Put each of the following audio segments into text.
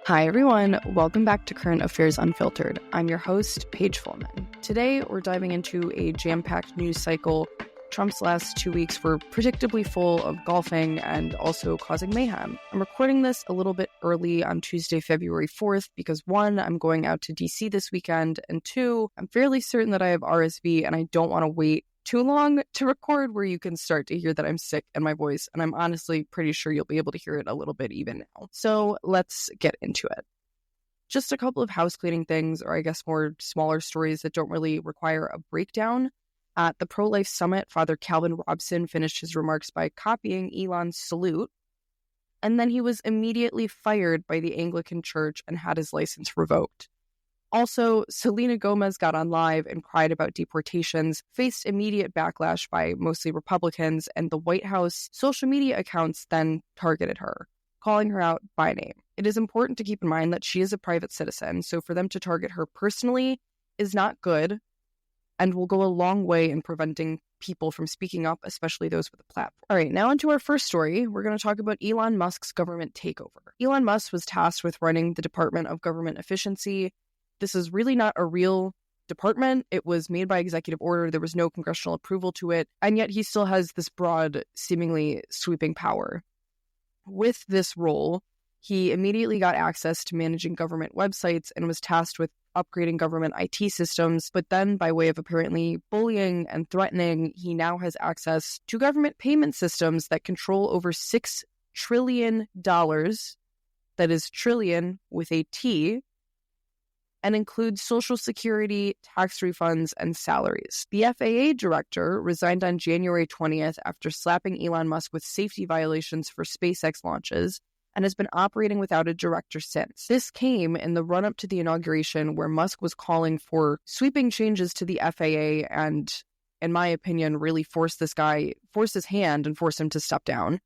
Hi, everyone. Welcome back to Current Affairs Unfiltered. I'm your host, Paige Fullman. Today, we're diving into a jam-packed news cycle. Trump's last 2 weeks were predictably full of golfing and also causing mayhem. I'm recording this a little bit early on Tuesday, February 4th, because 1, I'm going out to DC this weekend, and 2, I'm fairly certain that I have RSV and I don't want to wait too long to record where you can start to hear that I'm sick in my voice, and I'm honestly pretty sure you'll be able to hear it a little bit even now. So let's get into it. Just a couple of house cleaning things, or I guess more smaller stories that don't really require a breakdown. At the pro-life summit, Father Calvin Robson finished his remarks by copying Elon's salute, and then he was immediately fired by the Anglican Church and had his license revoked. Also, Selena Gomez got on live and cried about deportations, faced immediate backlash by mostly Republicans, and the White House social media accounts then targeted her, calling her out by name. It is important to keep in mind that she is a private citizen, so for them to target her personally is not good and will go a long way in preventing people from speaking up, especially those with a platform. All right, now into our first story. We're going to talk about Elon Musk's government takeover. Elon Musk was tasked with running the Department of Government Efficiency. This is really not a real department. It was made by executive order. There was no congressional approval to it. And yet he still has this broad, seemingly sweeping power. With this role, he immediately got access to managing government websites and was tasked with upgrading government IT systems. But then, by way of apparently bullying and threatening, he now has access to government payment systems that control over $6 trillion. That is trillion with a T, and includes Social Security, tax refunds, and salaries. The FAA director resigned on January 20th after slapping Elon Musk with safety violations for SpaceX launches and has been operating without a director since. This came in the run-up to the inauguration where Musk was calling for sweeping changes to the FAA and, in my opinion, really force his hand and force him to step down.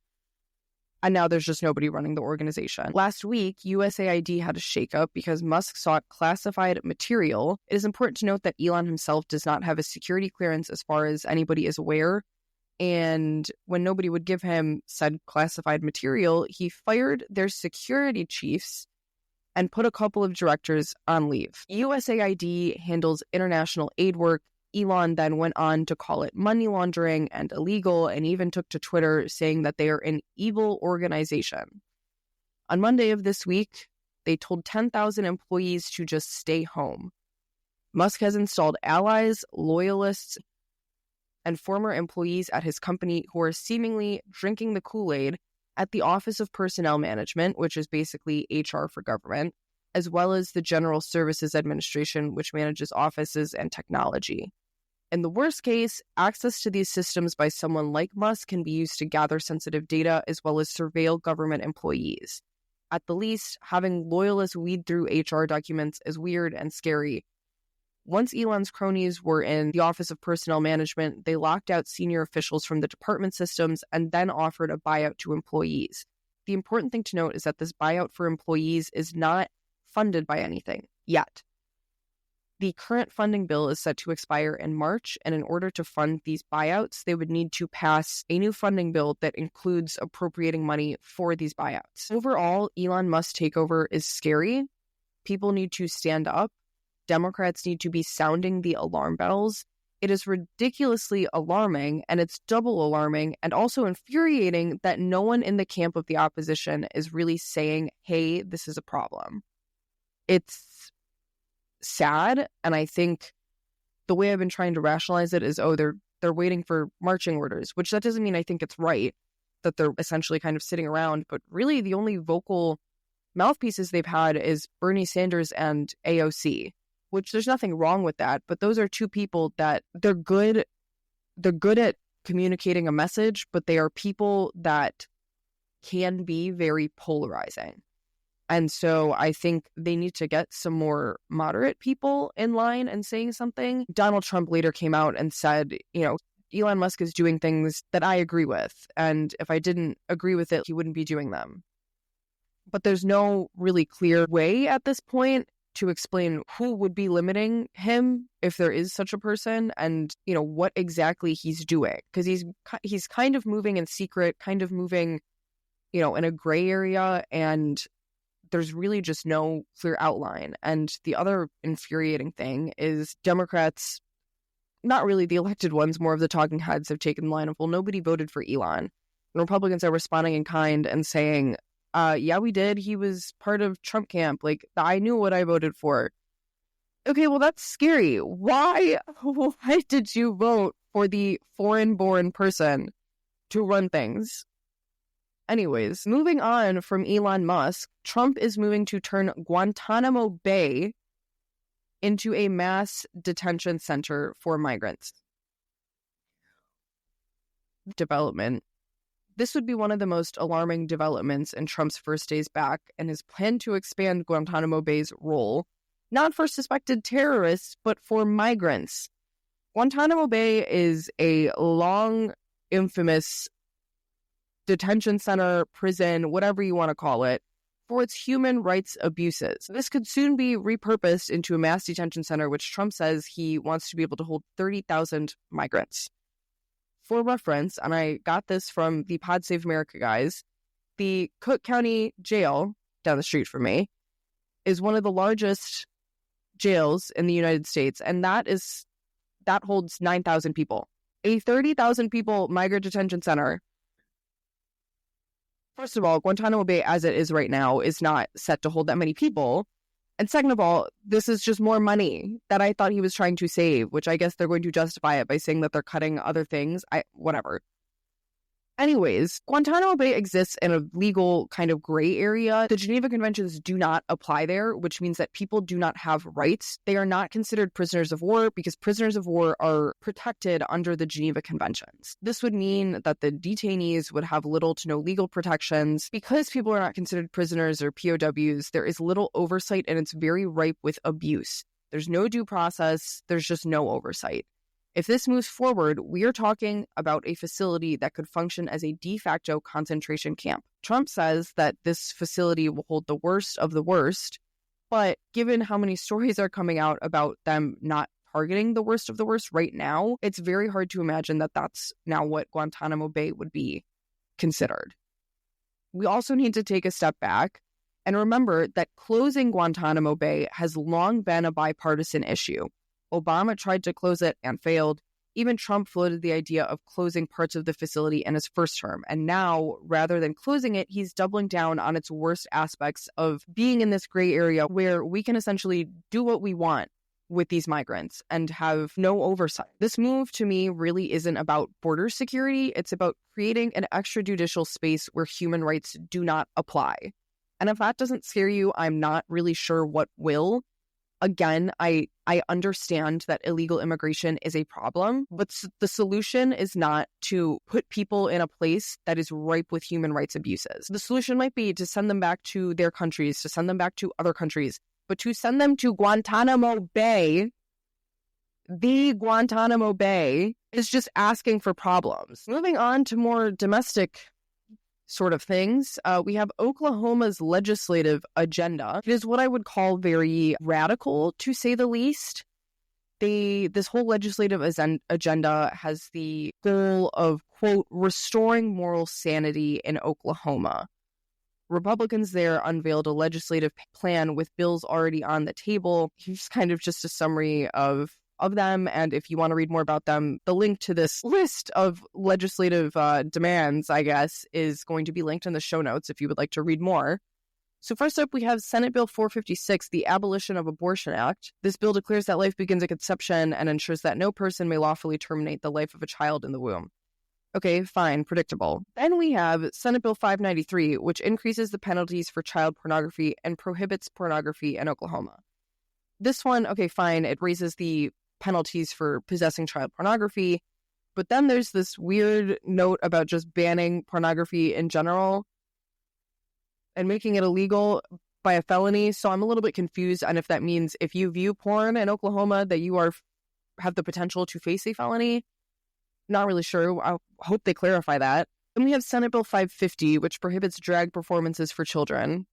And now there's just nobody running the organization. Last week, USAID had a shakeup because Musk sought classified material. It is important to note that Elon himself does not have a security clearance as far as anybody is aware. And when nobody would give him said classified material, he fired their security chiefs and put a couple of directors on leave. USAID handles international aid work. Elon then went on to call it money laundering and illegal, and even took to Twitter saying that they are an evil organization. On Monday of this week, they told 10,000 employees to just stay home. Musk has installed allies, loyalists, and former employees at his company who are seemingly drinking the Kool-Aid at the Office of Personnel Management, which is basically HR for government, as well as the General Services Administration, which manages offices and technology. In the worst case, access to these systems by someone like Musk can be used to gather sensitive data as well as surveil government employees. At the least, having loyalists weed through HR documents is weird and scary. Once Elon's cronies were in the Office of Personnel Management, they locked out senior officials from the department systems and then offered a buyout to employees. The important thing to note is that this buyout for employees is not funded by anything yet. The current funding bill is set to expire in March, and in order to fund these buyouts, they would need to pass a new funding bill that includes appropriating money for these buyouts. Overall, Elon Musk's takeover is scary. People need to stand up. Democrats need to be sounding the alarm bells. It is ridiculously alarming, and it's double alarming and also infuriating that no one in the camp of the opposition is really saying, hey, this is a problem. It's sad, and I think the way I've been trying to rationalize it is, they're waiting for marching orders, which that doesn't mean I think it's right that they're essentially kind of sitting around, but really the only vocal mouthpieces they've had is Bernie Sanders and AOC, which there's nothing wrong with that, but those are two people that they're good at communicating a message, but they are people that can be very polarizing. And so I think they need to get some more moderate people in line and saying something. Donald Trump later came out and said, Elon Musk is doing things that I agree with. And if I didn't agree with it, he wouldn't be doing them. But there's no really clear way at this point to explain who would be limiting him, if there is such a person, and, what exactly he's doing. Because he's kind of moving in secret, kind of moving, in a gray area, and there's really just no clear outline. And the other infuriating thing is Democrats, not really the elected ones, more of the talking heads, have taken the line of, well, nobody voted for Elon. And Republicans are responding in kind and saying, yeah, we did. He was part of Trump camp. Like, I knew what I voted for. Okay, well, that's scary. Why did you vote for the foreign-born person to run things? Anyways, moving on from Elon Musk, Trump is moving to turn Guantanamo Bay into a mass detention center for migrants. Development. This would be one of the most alarming developments in Trump's first days back, and his plan to expand Guantanamo Bay's role, not for suspected terrorists, but for migrants. Guantanamo Bay is a long, infamous detention center, prison, whatever you want to call it, for its human rights abuses. This could soon be repurposed into a mass detention center, which Trump says he wants to be able to hold 30,000 migrants. For reference, and I got this from the Pod Save America guys, the Cook County Jail down the street from me is one of the largest jails in the United States, and that holds 9,000 people. A 30,000 people migrant detention center. First of all, Guantanamo Bay, as it is right now, is not set to hold that many people. And second of all, this is just more money that I thought he was trying to save, which I guess they're going to justify it by saying that they're cutting other things. Whatever. Anyways, Guantanamo Bay exists in a legal kind of gray area. The Geneva Conventions do not apply there, which means that people do not have rights. They are not considered prisoners of war because prisoners of war are protected under the Geneva Conventions. This would mean that the detainees would have little to no legal protections. Because people are not considered prisoners or POWs, there is little oversight and it's very ripe with abuse. There's no due process. There's just no oversight. If this moves forward, we are talking about a facility that could function as a de facto concentration camp. Trump says that this facility will hold the worst of the worst, but given how many stories are coming out about them not targeting the worst of the worst right now, it's very hard to imagine that that's now what Guantanamo Bay would be considered. We also need to take a step back and remember that closing Guantanamo Bay has long been a bipartisan issue. Obama tried to close it and failed. Even Trump floated the idea of closing parts of the facility in his first term. And now, rather than closing it, he's doubling down on its worst aspects of being in this gray area where we can essentially do what we want with these migrants and have no oversight. This move, to me, really isn't about border security. It's about creating an extrajudicial space where human rights do not apply. And if that doesn't scare you, I'm not really sure what will. Again, I understand that illegal immigration is a problem, but the solution is not to put people in a place that is ripe with human rights abuses. The solution might be to send them back to their countries, to send them back to other countries, but to send them to Guantanamo Bay, the Guantanamo Bay, is just asking for problems. Moving on to more domestic sort of things, we have Oklahoma's legislative agenda. It is what I would call very radical, to say the least. This whole legislative agenda has the goal of, quote, restoring moral sanity in Oklahoma. Republicans there unveiled a legislative plan with bills already on the table. Here's kind of just a summary of them, and if you want to read more about them, the link to this list of legislative demands, I guess, is going to be linked in the show notes if you would like to read more. So first up, we have Senate Bill 456, the Abolition of Abortion Act. This bill declares that life begins at conception and ensures that no person may lawfully terminate the life of a child in the womb. Okay, fine, predictable. Then we have Senate Bill 593, which increases the penalties for child pornography and prohibits pornography in Oklahoma. This one, okay, fine, it raises the penalties for possessing child pornography, but then there's this weird note about just banning pornography in general and making it illegal by a felony. So I'm a little bit confused on if that means if you view porn in Oklahoma that you have the potential to face a felony. Not really sure. I hope they clarify that. Then we have Senate Bill 550, which prohibits drag performances for children.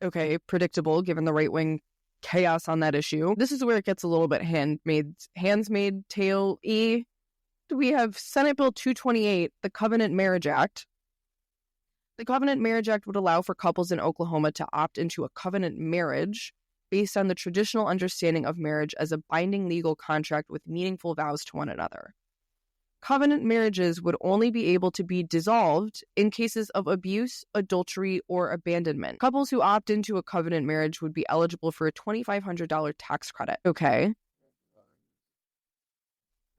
Okay, predictable given the right-wing chaos on that issue. This is where it gets a little bit hands-made tail-y. We have Senate Bill 228, the Covenant Marriage Act. The Covenant Marriage Act would allow for couples in Oklahoma to opt into a covenant marriage based on the traditional understanding of marriage as a binding legal contract with meaningful vows to one another. Covenant marriages would only be able to be dissolved in cases of abuse, adultery, or abandonment. Couples who opt into a covenant marriage would be eligible for a $2,500 tax credit. Okay.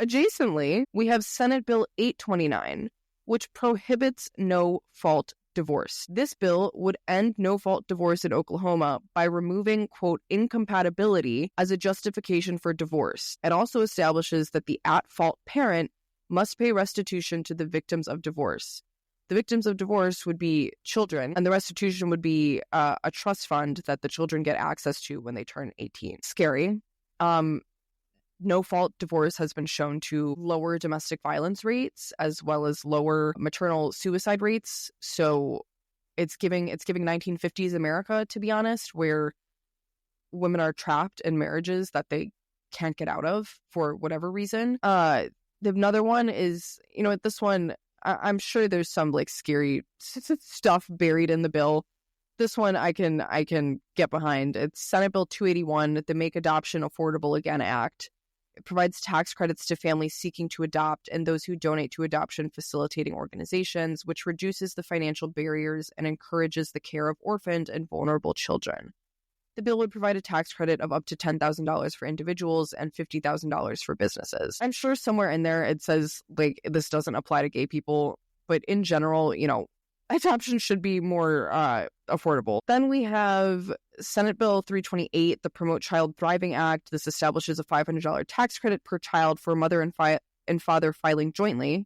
Adjacently, we have Senate Bill 829, which prohibits no-fault divorce. This bill would end no-fault divorce in Oklahoma by removing, quote, incompatibility as a justification for divorce. It also establishes that the at-fault parent must pay restitution to the victims of divorce. The victims of divorce would be children, and the restitution would be a trust fund that the children get access to when they turn 18. Scary. No-fault divorce has been shown to lower domestic violence rates as well as lower maternal suicide rates. So it's giving 1950s America, to be honest, where women are trapped in marriages that they can't get out of for whatever reason. Another one is, this one, I'm sure there's some like scary stuff buried in the bill. This one I can get behind. It's Senate Bill 281, the Make Adoption Affordable Again Act. It provides tax credits to families seeking to adopt and those who donate to adoption facilitating organizations, which reduces the financial barriers and encourages the care of orphaned and vulnerable children. The bill would provide a tax credit of up to $10,000 for individuals and $50,000 for businesses. I'm sure somewhere in there it says, like, this doesn't apply to gay people, but in general, adoption should be more affordable. Then we have Senate Bill 328, the Promote Child Thriving Act. This establishes a $500 tax credit per child for mother and father filing jointly.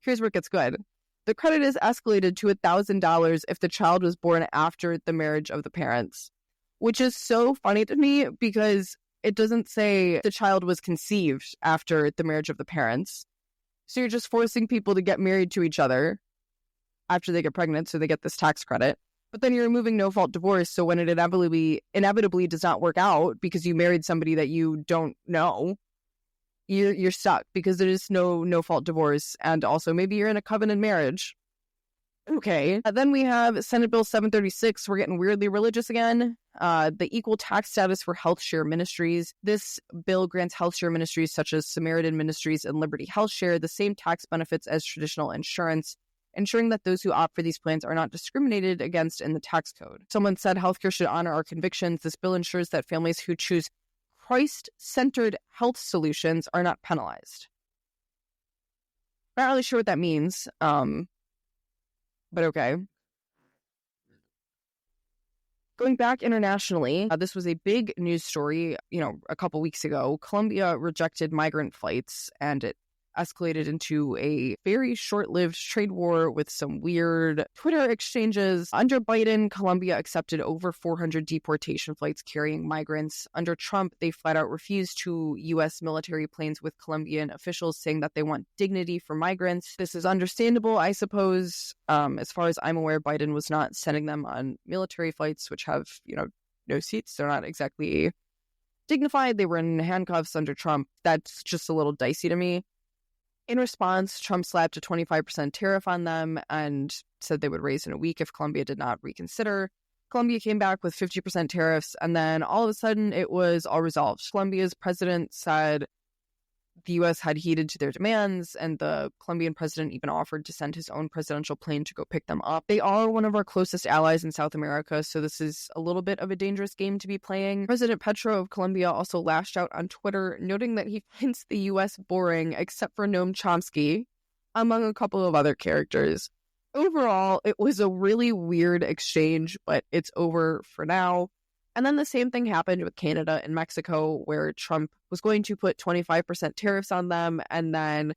Here's where it gets good. The credit is escalated to $1,000 if the child was born after the marriage of the parents, which is so funny to me because it doesn't say the child was conceived after the marriage of the parents. So you're just forcing people to get married to each other after they get pregnant, so they get this tax credit. But then you're removing no-fault divorce, so when it inevitably does not work out because you married somebody that you don't know, you're stuck because there is no-fault divorce, and also maybe you're in a covenant marriage. Okay. Then we have Senate Bill 736. We're getting weirdly religious again. The equal tax status for health share ministries. This bill grants health share ministries such as Samaritan Ministries and Liberty Health Share the same tax benefits as traditional insurance, ensuring that those who opt for these plans are not discriminated against in the tax code. Someone said healthcare should honor our convictions. This bill ensures that families who choose Christ-centered health solutions are not penalized. Not really sure what that means. But okay. Going back internationally, this was a big news story, a couple weeks ago. Colombia rejected migrant flights, and it escalated into a very short-lived trade war with some weird Twitter exchanges. Under Biden, Colombia accepted over 400 deportation flights carrying migrants. Under Trump, they flat out refused to U.S. military planes with Colombian officials, saying that they want dignity for migrants. This is understandable, I suppose. As far as I'm aware, Biden was not sending them on military flights, which have, no seats. They're not exactly dignified. They were in handcuffs under Trump. That's just a little dicey to me. In response, Trump slapped a 25% tariff on them and said they would raise in a week if Colombia did not reconsider. Colombia came back with 50% tariffs, and then all of a sudden it was all resolved. Colombia's president said the U.S. had heeded to their demands, and the Colombian president even offered to send his own presidential plane to go pick them up. They are one of our closest allies in South America, so this is a little bit of a dangerous game to be playing. President Petro of Colombia also lashed out on Twitter, noting that he finds the U.S. boring, except for Noam Chomsky, among a couple of other characters. Overall, it was a really weird exchange, but it's over for now. And then the same thing happened with Canada and Mexico, where Trump was going to put 25% tariffs on them. And then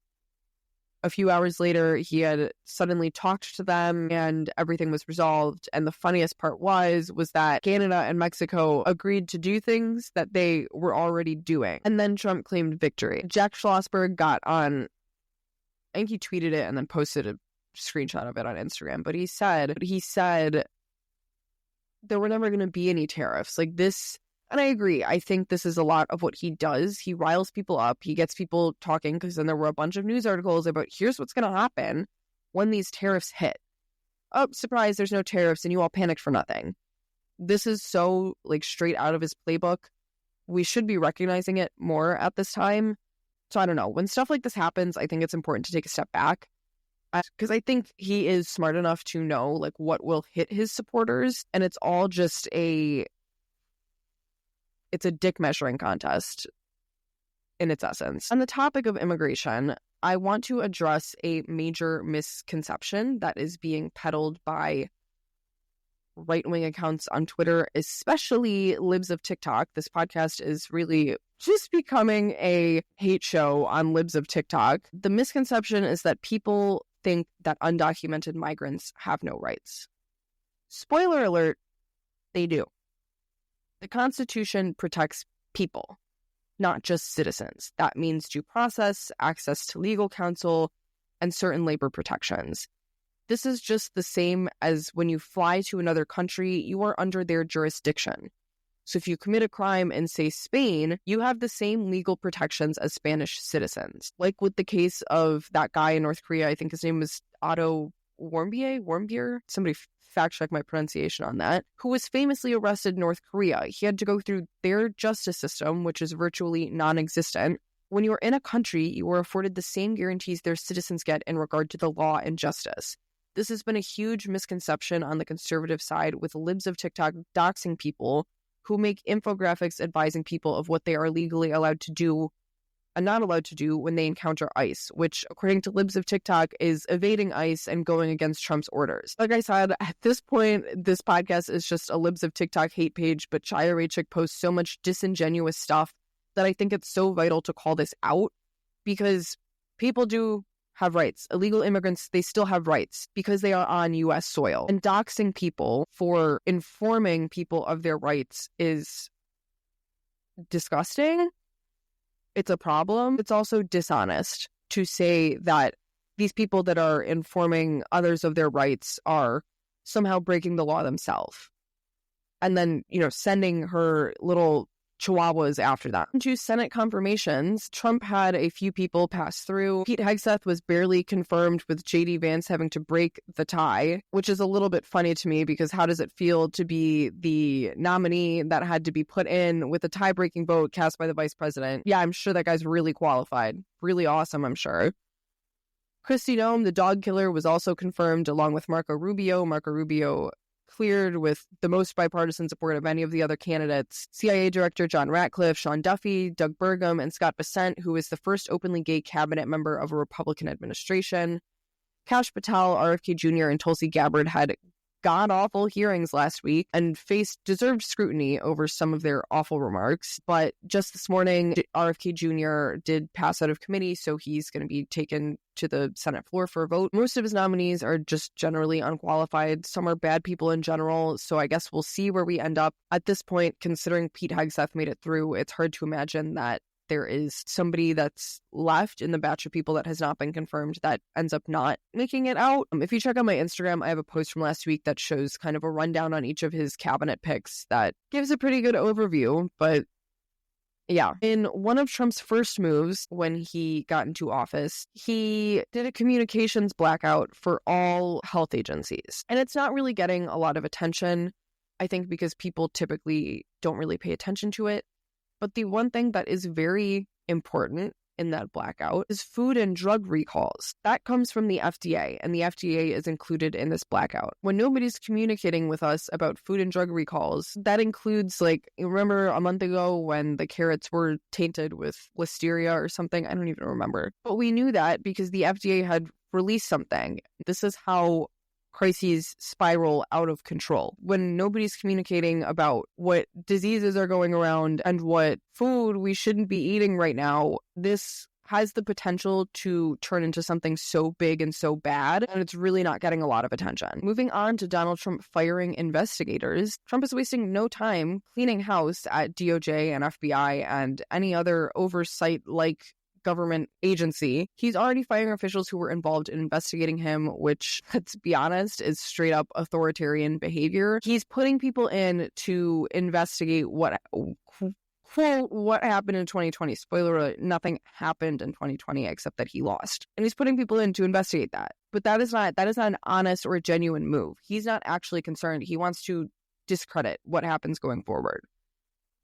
a few hours later, he had suddenly talked to them and everything was resolved. And the funniest part was that Canada and Mexico agreed to do things that they were already doing. And then Trump claimed victory. Jack Schlossberg got on, I think he tweeted it and then posted a screenshot of it on Instagram. But he said there were never going to be any tariffs like this. And I agree. I think this is a lot of what he does. He riles people up. He gets people talking because then there were a bunch of news articles about here's what's going to happen when these tariffs hit. oh, surprise, there's no tariffs and you all panicked for nothing. This is so like straight out of his playbook. We should be recognizing it more at this time. So I don't know. When stuff like this happens, I think it's important to take a step back because I think he is smart enough to know like what will hit his supporters, and it's all just it's a dick measuring contest in its essence. On the topic of immigration, I want to address a major misconception that is being peddled by right-wing accounts on Twitter, especially libs of TikTok. This podcast is really just becoming a hate show on libs of TikTok. The misconception is that people think that undocumented migrants have no rights. Spoiler alert, they do. The Constitution protects people, not just citizens. That means due process, access to legal counsel, and certain labor protections. This is just the same as when you fly to another country, you are under their jurisdiction. So if you commit a crime in, say, Spain, you have the same legal protections as Spanish citizens. Like with the case of that guy in North Korea, I think his name was Otto Warmbier. Somebody fact check my pronunciation on that, who was famously arrested in North Korea. He had to go through their justice system, which is virtually non-existent. When you are in a country, you are afforded the same guarantees their citizens get in regard to the law and justice. This has been a huge misconception on the conservative side, with libs of TikTok doxing people who make infographics advising people of what they are legally allowed to do and not allowed to do when they encounter ICE, which, according to libs of TikTok, is evading ICE and going against Trump's orders. Like I said, at this point, this podcast is just a libs of TikTok hate page, but Chaya Raichik posts so much disingenuous stuff that I think it's so vital to call this out, because people do have rights. Illegal immigrants, they still have rights because they are on U.S. soil. And doxing people for informing people of their rights is disgusting. It's a problem. It's also dishonest to say that these people that are informing others of their rights are somehow breaking the law themselves. And then, sending her little chihuahuas after that. To Senate confirmations, Trump had a few people pass through. Pete Hegseth was barely confirmed, with J.D. Vance having to break the tie, which is a little bit funny to me, because how does it feel to be the nominee that had to be put in with a tie-breaking vote cast by the vice president? Yeah, I'm sure that guy's really qualified. Really awesome, I'm sure. Kristi Noem, the dog killer, was also confirmed, along with Marco Rubio. Marco Rubio cleared with the most bipartisan support of any of the other candidates. CIA Director John Ratcliffe, Sean Duffy, Doug Burgum, and Scott Bessent, who is the first openly gay cabinet member of a Republican administration. Kash Patel, RFK Jr., and Tulsi Gabbard had god-awful hearings last week and faced deserved scrutiny over some of their awful remarks. But just this morning, RFK Jr. did pass out of committee, so he's going to be taken to the Senate floor for a vote. Most of his nominees are just generally unqualified. Some are bad people in general, so I guess we'll see where we end up. At this point, considering Pete Hegseth made it through, it's hard to imagine that there is somebody that's left in the batch of people that has not been confirmed that ends up not making it out. If you check out my Instagram, I have a post from last week that shows kind of a rundown on each of his cabinet picks that gives a pretty good overview. But yeah, in one of Trump's first moves when he got into office, he did a communications blackout for all health agencies. And it's not really getting a lot of attention, I think, because people typically don't really pay attention to it. But the one thing that is very important in that blackout is food and drug recalls. That comes from the FDA, and the FDA is included in this blackout. When nobody's communicating with us about food and drug recalls, that includes, like, remember a month ago when the carrots were tainted with listeria or something? I don't even remember. But we knew that because the FDA had released something. This is how crises spiral out of control. When nobody's communicating about what diseases are going around and what food we shouldn't be eating right now, this has the potential to turn into something so big and so bad, and it's really not getting a lot of attention. Moving on to Donald Trump firing investigators, Trump is wasting no time cleaning house at DOJ and FBI and any other oversight-like government agency. He's already firing officials who were involved in investigating him, which, let's be honest, is straight up authoritarian behavior. He's putting people in to investigate what quote what happened in 2020. Spoiler alert, nothing happened in 2020 except that he lost. And he's putting people in to investigate that. But that is not an honest or a genuine move. He's not actually concerned. He wants to discredit what happens going forward.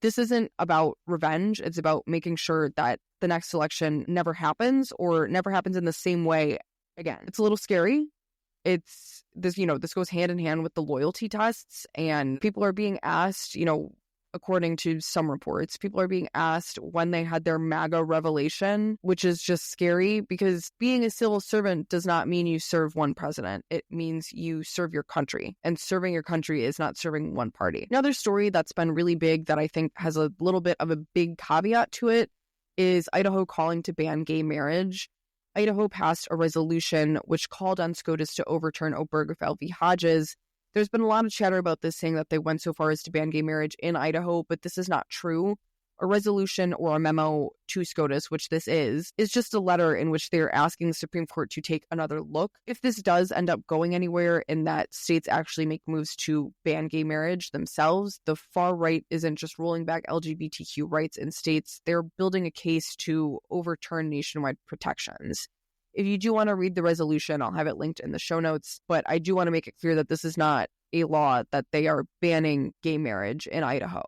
This isn't about revenge. It's about making sure that the next election never happens or never happens in the same way again. It's a little scary. It's this, this goes hand in hand with the loyalty tests, and people are being asked, according to some reports, people are being asked when they had their MAGA revelation, which is just scary because being a civil servant does not mean you serve one president. It means you serve your country, and serving your country is not serving one party. Another story that's been really big that I think has a little bit of a big caveat to it is Idaho calling to ban gay marriage. Idaho passed a resolution which called on SCOTUS to overturn Obergefell v. Hodges. There's been a lot of chatter about this, saying that they went so far as to ban gay marriage in Idaho, but this is not true. A resolution or a memo to SCOTUS, which this is just a letter in which they're asking the Supreme Court to take another look. If this does end up going anywhere and that states actually make moves to ban gay marriage themselves, the far right isn't just rolling back LGBTQ rights in states. They're building a case to overturn nationwide protections. If you do want to read the resolution, I'll have it linked in the show notes, but I do want to make it clear that this is not a law that they are banning gay marriage in Idaho.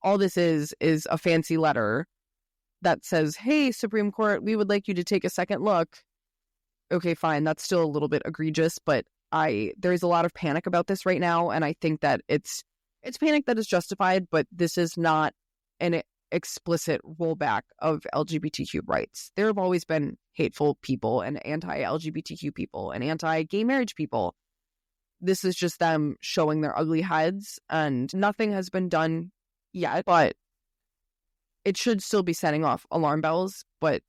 All this is a fancy letter that says, hey, Supreme Court, we would like you to take a second look. Okay, fine. That's still a little bit egregious, but there's a lot of panic about this right now, and I think that it's panic that is justified, but this is not an explicit rollback of LGBTQ rights. There have always been hateful people and anti-LGBTQ people and anti-gay marriage people. This is just them showing their ugly heads, and nothing has been done yet, but it should still be setting off alarm bells. But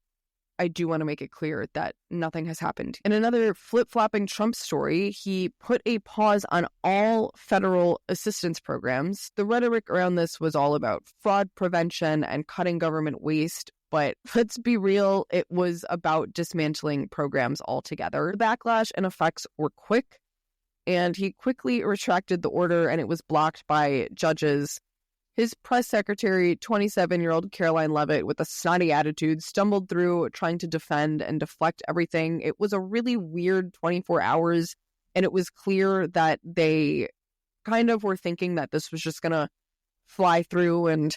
I do want to make it clear that nothing has happened. In another flip-flopping Trump story, he put a pause on all federal assistance programs. The rhetoric around this was all about fraud prevention and cutting government waste. But let's be real, it was about dismantling programs altogether. The backlash and effects were quick, and he quickly retracted the order, and it was blocked by judges. His press secretary, 27-year-old Caroline Leavitt, with a snotty attitude, stumbled through trying to defend and deflect everything. It was a really weird 24 hours, and it was clear that they kind of were thinking that this was just going to fly through and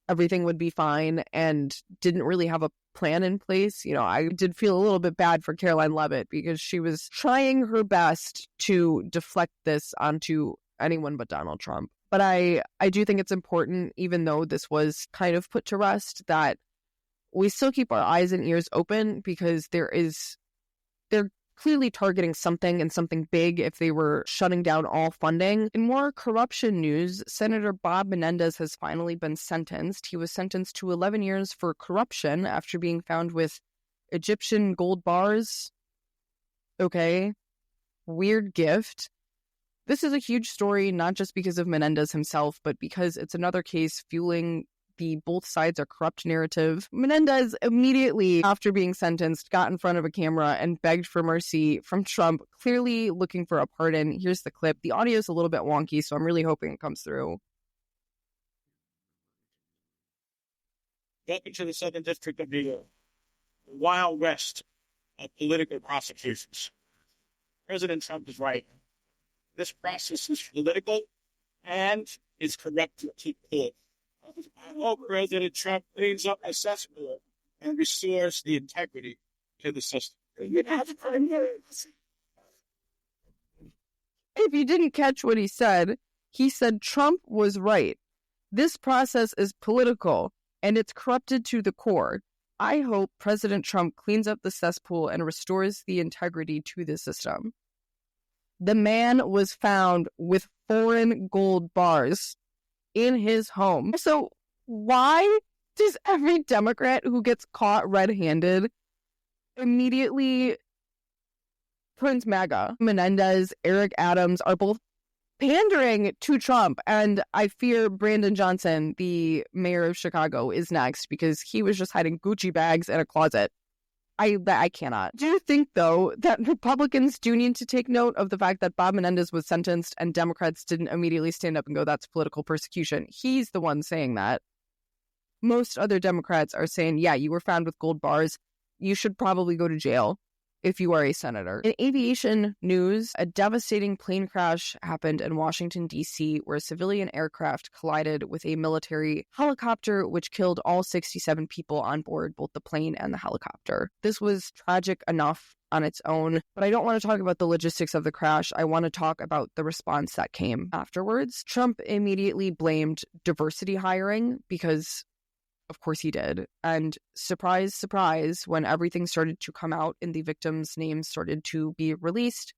everything would be fine, and didn't really have a plan in place. I did feel a little bit bad for Caroline Leavitt because she was trying her best to deflect this onto anyone but Donald Trump. But I do think it's important, even though this was kind of put to rest, that we still keep our eyes and ears open, because they're clearly targeting something, and something big, if they were shutting down all funding. In more corruption news, Senator Bob Menendez has finally been sentenced. He was sentenced to 11 years for corruption after being found with Egyptian gold bars. Okay, weird gift. This is a huge story, not just because of Menendez himself, but because it's another case fueling the both sides are corrupt narrative. Menendez immediately, after being sentenced, got in front of a camera and begged for mercy from Trump, clearly looking for a pardon. Here's the clip. The audio is a little bit wonky, so I'm really hoping it comes through. Welcome to the Southern District of New York, the Wild West of political prosecutions. President Trump is right. This process is political and is corrupt to keep it. I hope President Trump cleans up the cesspool and restores the integrity to the system. If you didn't catch what he said Trump was right. This process is political and it's corrupted to the core. I hope President Trump cleans up the cesspool and restores the integrity to the system. The man was found with foreign gold bars in his home. So why does every Democrat who gets caught red-handed immediately turns MAGA? Menendez, Eric Adams are both pandering to Trump, and I fear Brandon Johnson, the mayor of Chicago, is next because he was just hiding Gucci bags in a closet. I cannot. Do you think, though, that Republicans do need to take note of the fact that Bob Menendez was sentenced and Democrats didn't immediately stand up and go, that's political persecution? He's the one saying that. Most other Democrats are saying, yeah, you were found with gold bars. You should probably go to jail if you are a senator. In aviation news, a devastating plane crash happened in Washington, D.C., where a civilian aircraft collided with a military helicopter, which killed all 67 people on board both the plane and the helicopter. This was tragic enough on its own, but I don't want to talk about the logistics of the crash. I want to talk about the response that came afterwards. Trump immediately blamed diversity hiring because of course he did. And surprise, surprise, when everything started to come out and the victims' names started to be released,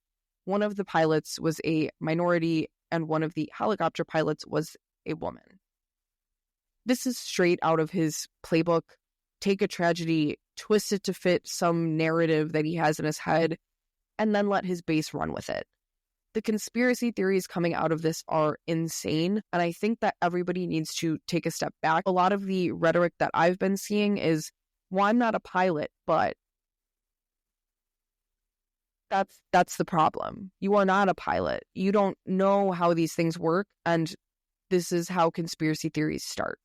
one of the pilots was a minority and one of the helicopter pilots was a woman. This is straight out of his playbook. Take a tragedy, twist it to fit some narrative that he has in his head, and then let his base run with it. The conspiracy theories coming out of this are insane, and I think that everybody needs to take a step back. A lot of the rhetoric that I've been seeing is, well, I'm not a pilot, but that's the problem. You are not a pilot. You don't know how these things work, and this is how conspiracy theories start.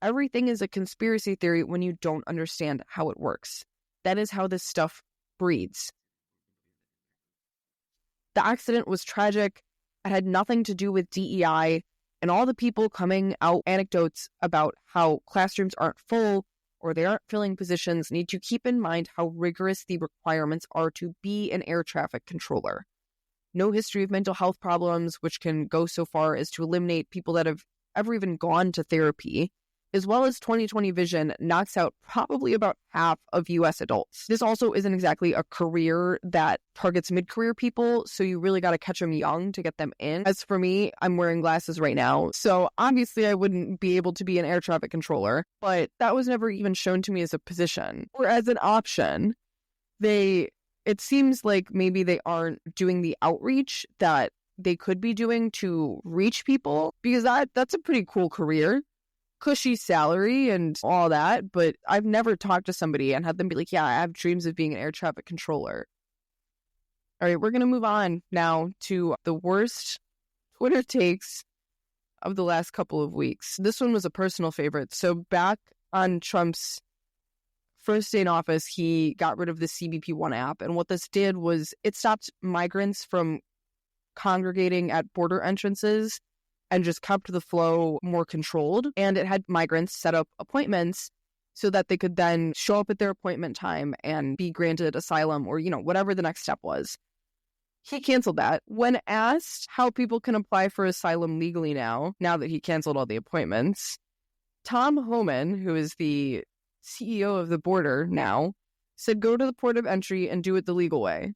Everything is a conspiracy theory when you don't understand how it works. That is how this stuff breeds. The accident was tragic. It had nothing to do with DEI, and all the people coming out anecdotes about how classrooms aren't full or they aren't filling positions need to keep in mind how rigorous the requirements are to be an air traffic controller. No history of mental health problems, which can go so far as to eliminate people that have ever even gone to therapy, as well as 20/20 vision, knocks out probably about half of U.S. adults. This also isn't exactly a career that targets mid-career people, so you really got to catch them young to get them in. As for me, I'm wearing glasses right now, so obviously I wouldn't be able to be an air traffic controller, but that was never even shown to me as a position or as an option. It seems like maybe they aren't doing the outreach that they could be doing to reach people, because that's a pretty cool career. Cushy salary and all that, but I've never talked to somebody and had them be like, yeah, I have dreams of being an air traffic controller. All right, we're going to move on now to the worst Twitter takes of the last couple of weeks. This one was a personal favorite. So back on Trump's first day in office, he got rid of the CBP One app. And what this did was it stopped migrants from congregating at border entrances and just kept the flow more controlled. And it had migrants set up appointments so that they could then show up at their appointment time and be granted asylum or, whatever the next step was. He canceled that. When asked how people can apply for asylum legally now that he canceled all the appointments, Tom Homan, who is the CEO of the border now, said go to the port of entry and do it the legal way.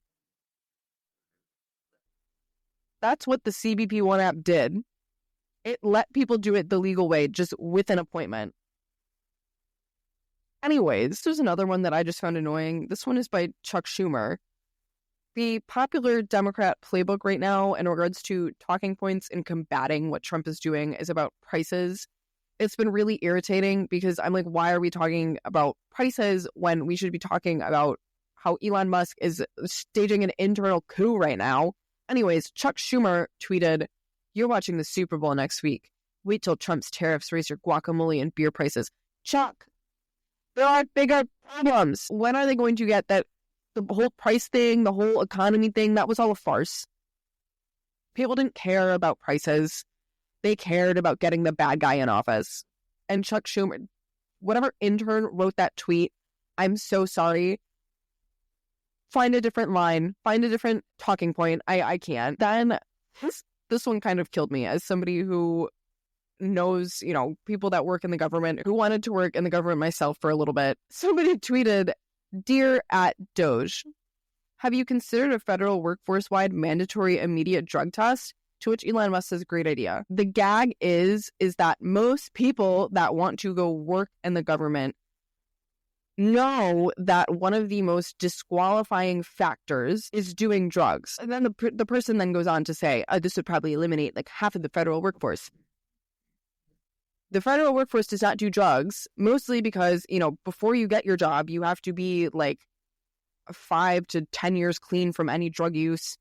That's what the CBP One app did. It let people do it the legal way, just with an appointment. Anyways, there's another one that I just found annoying. This one is by Chuck Schumer. The popular Democrat playbook right now in regards to talking points and combating what Trump is doing is about prices. It's been really irritating because I'm like, why are we talking about prices when we should be talking about how Elon Musk is staging an internal coup right now? Anyways, Chuck Schumer tweeted, "You're watching the Super Bowl next week. Wait till Trump's tariffs raise your guacamole and beer prices." Chuck, there are bigger problems. When are they going to get that? The whole price thing, the whole economy thing, that was all a farce. People didn't care about prices. They cared about getting the bad guy in office. And Chuck Schumer, whatever intern wrote that tweet, I'm so sorry. Find a different line. Find a different talking point. I can't. Then this one kind of killed me as somebody who knows, people that work in the government, who wanted to work in the government myself for a little bit. Somebody tweeted, "Dear @Doge, have you considered a federal workforce-wide mandatory immediate drug test?" To which Elon Musk says, "Great idea." The gag is that most people that want to go work in the government know that one of the most disqualifying factors is doing drugs. And then the person then goes on to say, this would probably eliminate like half of the federal workforce. The federal workforce does not do drugs, mostly because, before you get your job, you have to be like 5 to 10 years clean from any drug use.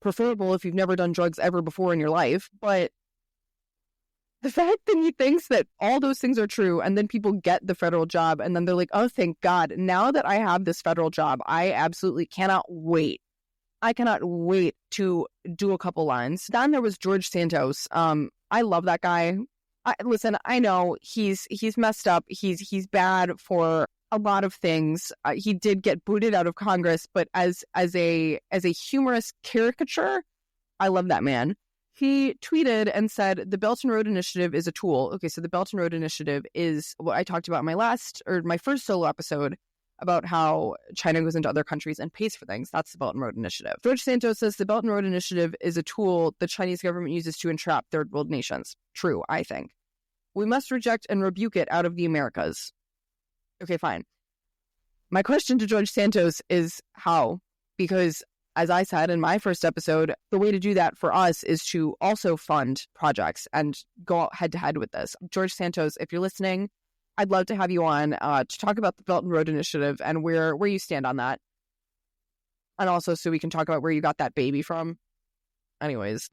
Preferable if you've never done drugs ever before in your life. But The fact that he thinks that all those things are true and then people get the federal job and then they're like, oh, thank God. Now that I have this federal job, I absolutely cannot wait. I cannot wait to do a couple lines. Then there was George Santos. I love that guy. Listen, I know he's messed up. He's bad for a lot of things. He did get booted out of Congress, but as a humorous caricature, I love that man. He tweeted and said, the Belt and Road Initiative is a tool. Okay, so the Belt and Road Initiative is what I talked about in my first solo episode about how China goes into other countries and pays for things. That's the Belt and Road Initiative. George Santos says the Belt and Road Initiative is a tool the Chinese government uses to entrap third world nations. True, I think. We must reject and rebuke it out of the Americas. Okay, fine. My question to George Santos is how? Because as I said in my first episode, the way to do that for us is to also fund projects and go head to head with this. George Santos, if you're listening, I'd love to have you on to talk about the Belt and Road Initiative and where you stand on that. And also so we can talk about where you got that baby from. Anyways.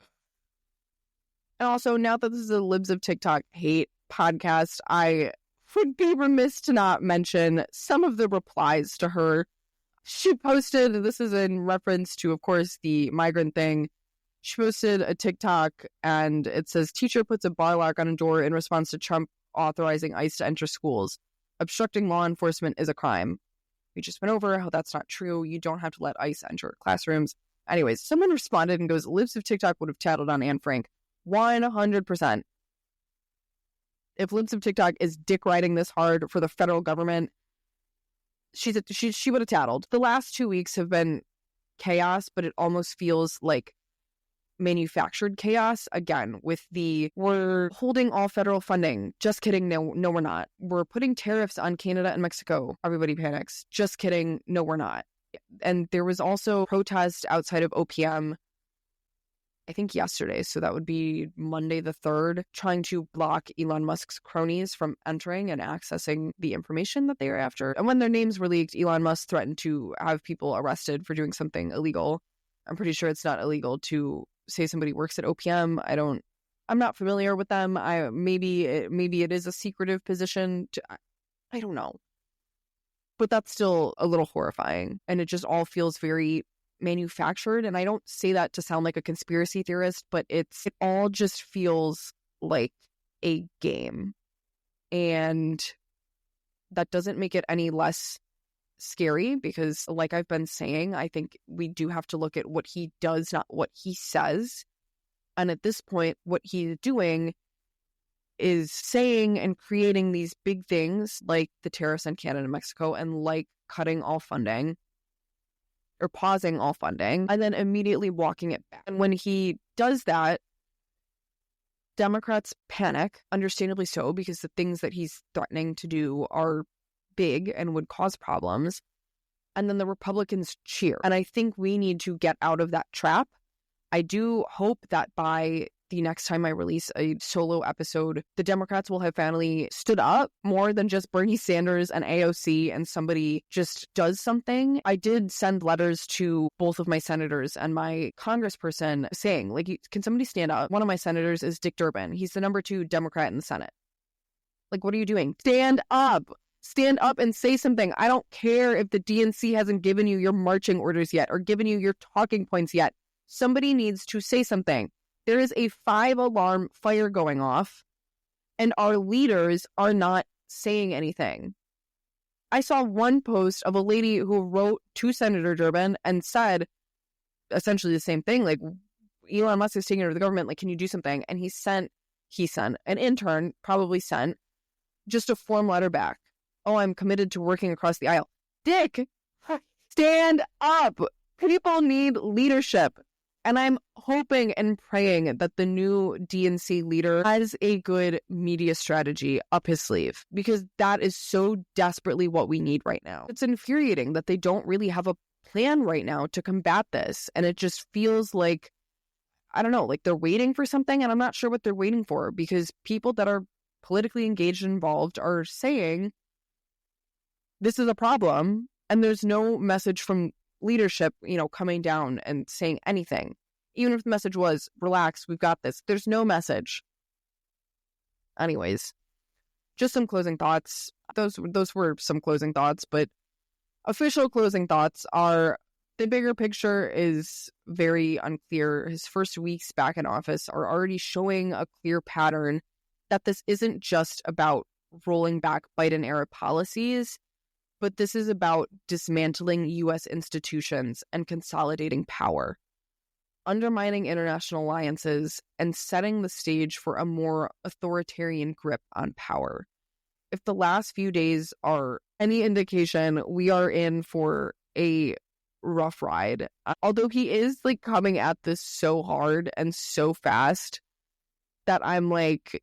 And also, now that this is a Libs of TikTok hate podcast, I would be remiss to not mention some of the replies to her. She posted, this is in reference to, of course, the migrant thing. She posted a TikTok and it says, teacher puts a bar lock on a door in response to Trump authorizing ICE to enter schools. Obstructing law enforcement is a crime. We just went over how that's not true. You don't have to let ICE enter classrooms. Anyways, someone responded and goes, Libs of TikTok would have tattled on Anne Frank. 100%. If Libs of TikTok is dick riding this hard for the federal government, she would have tattled. The last 2 weeks have been chaos, but it almost feels like manufactured chaos again with we're holding all federal funding. Just kidding. No, we're not. We're putting tariffs on Canada and Mexico. Everybody panics. Just kidding. No, we're not. And there was also protest outside of OPM, I think yesterday, so that would be Monday the 3rd, trying to block Elon Musk's cronies from entering and accessing the information that they are after. And when their names were leaked, Elon Musk threatened to have people arrested for doing something illegal. I'm pretty sure it's not illegal to say somebody works at OPM. I'm not familiar with them. Maybe it is a secretive position. I don't know. But that's still a little horrifying. And it just all feels very manufactured. And I don't say that to sound like a conspiracy theorist, but it all just feels like a game. And that doesn't make it any less scary because, like I've been saying, I think we do have to look at what he does, not what he says. And at this point, what he's doing is saying and creating these big things like the tariffs on Canada and Mexico and like cutting all funding or pausing all funding and then immediately walking it back. And when he does that, Democrats panic, understandably so, because the things that he's threatening to do are big and would cause problems. And then the Republicans cheer. And I think we need to get out of that trap. I do hope that by the next time I release a solo episode, the Democrats will have finally stood up more than just Bernie Sanders and AOC and somebody just does something. I did send letters to both of my senators and my congressperson saying, like, can somebody stand up? One of my senators is Dick Durbin. He's the number 2 Democrat in the Senate. Like, what are you doing? Stand up. Stand up and say something. I don't care if the DNC hasn't given you your marching orders yet or given you your talking points yet. Somebody needs to say something. There is a 5-alarm fire going off, and our leaders are not saying anything. I saw one post of a lady who wrote to Senator Durbin and said essentially the same thing, like, Elon Musk is taking over the government, like, can you do something? And he sent, an intern probably sent just a form letter back. Oh, I'm committed to working across the aisle. Dick, stand up. People need leadership. And I'm hoping and praying that the new DNC leader has a good media strategy up his sleeve, because that is so desperately what we need right now. It's infuriating that they don't really have a plan right now to combat this. And it just feels like, I don't know, like they're waiting for something, and I'm not sure what they're waiting for, because people that are politically engaged and involved are saying this is a problem, and there's no message from leadership, coming down and saying anything. Even if the message was, relax, we've got this. There's no message. Anyways, just some closing thoughts. Those were some closing thoughts, but official closing thoughts are the bigger picture is very unclear. His first weeks back in office are already showing a clear pattern that this isn't just about rolling back Biden-era policies, but this is about dismantling U.S. institutions and consolidating power, undermining international alliances, and setting the stage for a more authoritarian grip on power. If the last few days are any indication, we are in for a rough ride. Although he is like coming at this so hard and so fast that I'm like,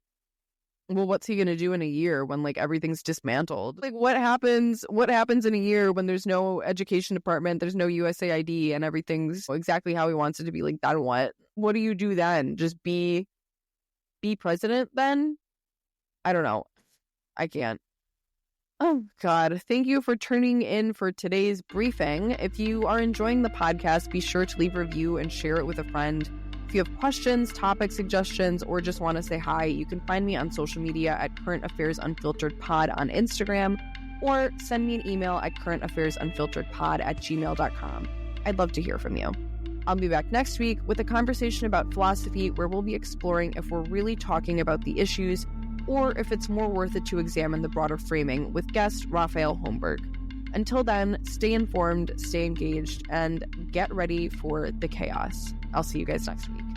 well, what's he going to do in a year when like everything's dismantled? Like what happens in a year when there's no education department, there's no USAID, and everything's exactly how he wants it to be? Like, then what do you do then? Just be president then? I don't know. I can't. Oh, God. Thank you for tuning in for today's briefing. If you are enjoying the podcast, be sure to leave a review and share it with a friend. If you have questions, topic suggestions, or just want to say hi, you can find me on social media at Current Affairs Unfiltered Pod on Instagram, or send me an email at currentaffairs.unfilteredpod@gmail.com. I'd love to hear from you. I'll be back next week with a conversation about philosophy where we'll be exploring if we're really talking about the issues or if it's more worth it to examine the broader framing with guest Raphael Holmberg. Until then, stay informed, stay engaged, and get ready for the chaos. I'll see you guys next week.